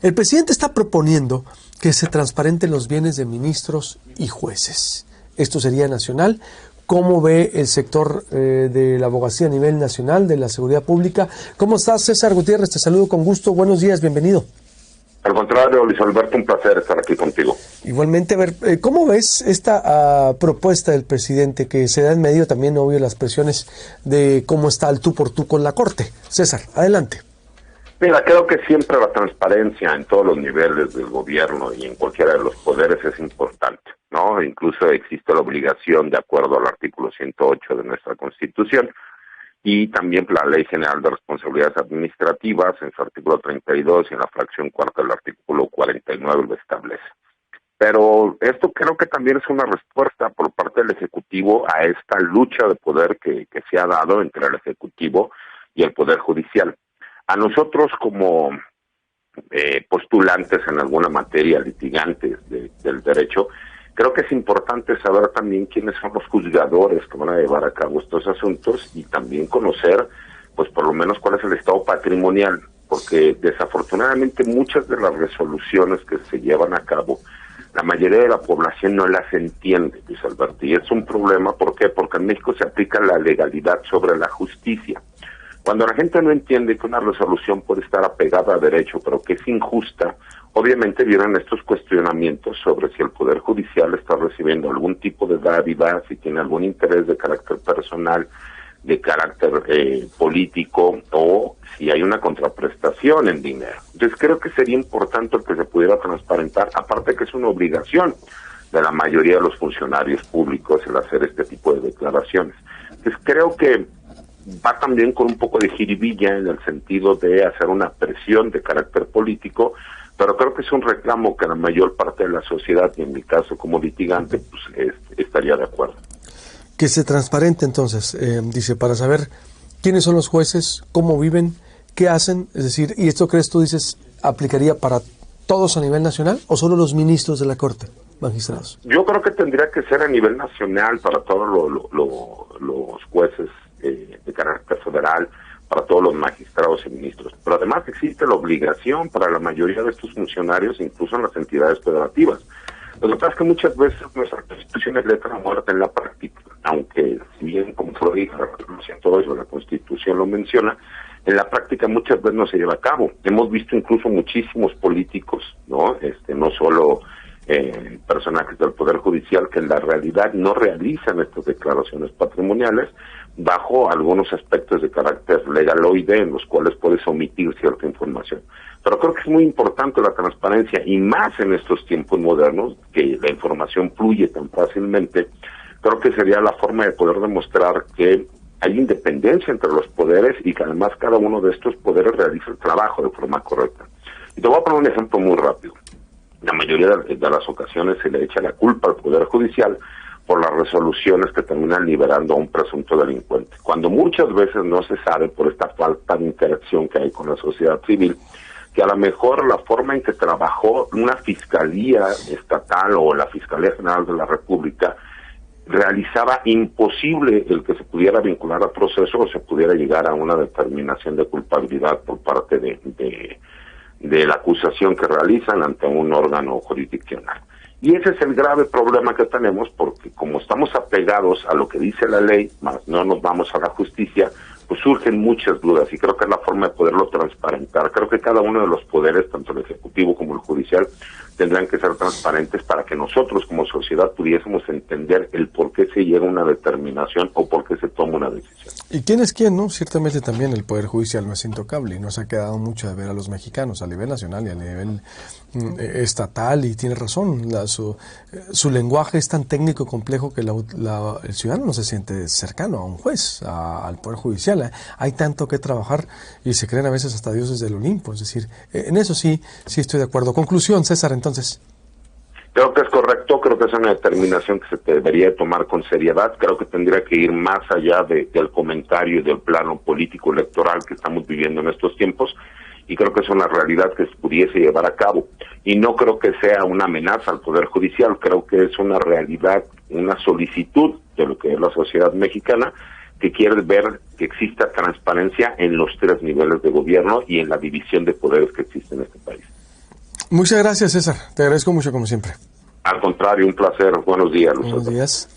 El presidente está proponiendo que se transparenten los bienes de ministros y jueces. Esto sería nacional. ¿Cómo ve el sector de la abogacía a nivel nacional, de la seguridad pública? ¿Cómo estás, César Gutiérrez? Te saludo con gusto. Buenos días, bienvenido. Al contrario, Luis Alberto, un placer estar aquí contigo. Igualmente, a ver, ¿cómo ves esta propuesta del presidente que se da en medio también, obvio, las presiones de cómo está el tú por tú con la Corte? César, adelante. Mira, creo que siempre la transparencia en todos los niveles del gobierno y en cualquiera de los poderes es importante, ¿no? Incluso existe la obligación, de acuerdo al artículo 108 de nuestra Constitución, y también la Ley General de Responsabilidades Administrativas, en su artículo 32 y en la fracción cuarta del artículo 49 lo establece. Pero esto creo que también es una respuesta por parte del Ejecutivo a esta lucha de poder que se ha dado entre el Ejecutivo y el Poder Judicial. A nosotros como postulantes en alguna materia, litigantes del derecho, creo que es importante saber también quiénes son los juzgadores que van a llevar a cabo estos asuntos y también conocer, pues por lo menos cuál es el estado patrimonial, porque desafortunadamente muchas de las resoluciones que se llevan a cabo, la mayoría de la población no las entiende, Luis Alberto, y es un problema. ¿Por qué? Porque en México se aplica la legalidad sobre la justicia. Cuando la gente no entiende que una resolución puede estar apegada a derecho, pero que es injusta, obviamente vienen estos cuestionamientos sobre si el Poder Judicial está recibiendo algún tipo de dádiva, si tiene algún interés de carácter personal, de carácter político, o si hay una contraprestación en dinero. Entonces creo que sería importante que se pudiera transparentar, aparte que es una obligación de la mayoría de los funcionarios públicos el hacer este tipo de declaraciones. Entonces creo que va también con un poco de jiribilla en el sentido de hacer una presión de carácter político, pero creo que es un reclamo que la mayor parte de la sociedad, y en mi caso como litigante, pues estaría de acuerdo. Que se transparente entonces, dice, para saber quiénes son los jueces, cómo viven, qué hacen, es decir, ¿y esto crees tú, dices, aplicaría para todos a nivel nacional o solo los ministros de la Corte, magistrados? Yo creo que tendría que ser a nivel nacional para todos los jueces de carácter federal, para todos los magistrados y ministros. Pero además existe la obligación para la mayoría de estos funcionarios, incluso en las entidades federativas. Lo que pasa es que muchas veces nuestra Constitución es letra muerta en la práctica, aunque si bien, como te lo dije, la Constitución lo menciona, en la práctica muchas veces no se lleva a cabo. Hemos visto incluso muchísimos políticos, no solo personajes del Poder Judicial, que en la realidad no realizan estas declaraciones patrimoniales bajo algunos aspectos de carácter legaloide en los cuales puedes omitir cierta información. Pero creo que es muy importante la transparencia, y más en estos tiempos modernos, que la información fluye tan fácilmente. Creo que sería la forma de poder demostrar que hay independencia entre los poderes y que además cada uno de estos poderes realiza el trabajo de forma correcta. Y te voy a poner un ejemplo muy rápido. La mayoría de las ocasiones se le echa la culpa al Poder Judicial por las resoluciones que terminan liberando a un presunto delincuente, cuando muchas veces no se sabe, por esta falta de interacción que hay con la sociedad civil, que a lo mejor la forma en que trabajó una fiscalía estatal o la Fiscalía General de la República realizaba imposible el que se pudiera vincular al proceso o se pudiera llegar a una determinación de culpabilidad por parte de la acusación que realizan ante un órgano jurisdiccional. Y ese es el grave problema que tenemos, porque como estamos apegados a lo que dice la ley, más no nos vamos a la justicia, pues surgen muchas dudas, y creo que es la forma de poderlo transparentar. Creo que cada uno de los poderes, tanto el ejecutivo como el judicial, tendrán que ser transparentes para que nosotros como sociedad pudiésemos entender el por qué se llega a una determinación o por qué se toma una decisión. ¿Y quién es quién, no? Ciertamente también el Poder Judicial no es intocable y nos ha quedado mucho de ver a los mexicanos a nivel nacional y a nivel estatal, y tiene razón, su lenguaje es tan técnico y complejo que el ciudadano no se siente cercano a un juez, al Poder Judicial. Hay tanto que trabajar y se creen a veces hasta dioses del Olimpo, es decir, en eso sí estoy de acuerdo. Conclusión, César, entonces. Creo que es correcto, creo que es una determinación que se debería tomar con seriedad. Creo que tendría que ir más allá del comentario y del plano político electoral que estamos viviendo en estos tiempos, y creo que es una realidad que se pudiese llevar a cabo. Y no creo que sea una amenaza al Poder Judicial, creo que es una realidad, una solicitud de lo que es la sociedad mexicana, que quiere ver que exista transparencia en los 3 niveles de gobierno y en la división de poderes que existe en este país. Muchas gracias, César. Te agradezco mucho, como siempre. Al contrario, un placer. Buenos días, Buenos Lucero. días.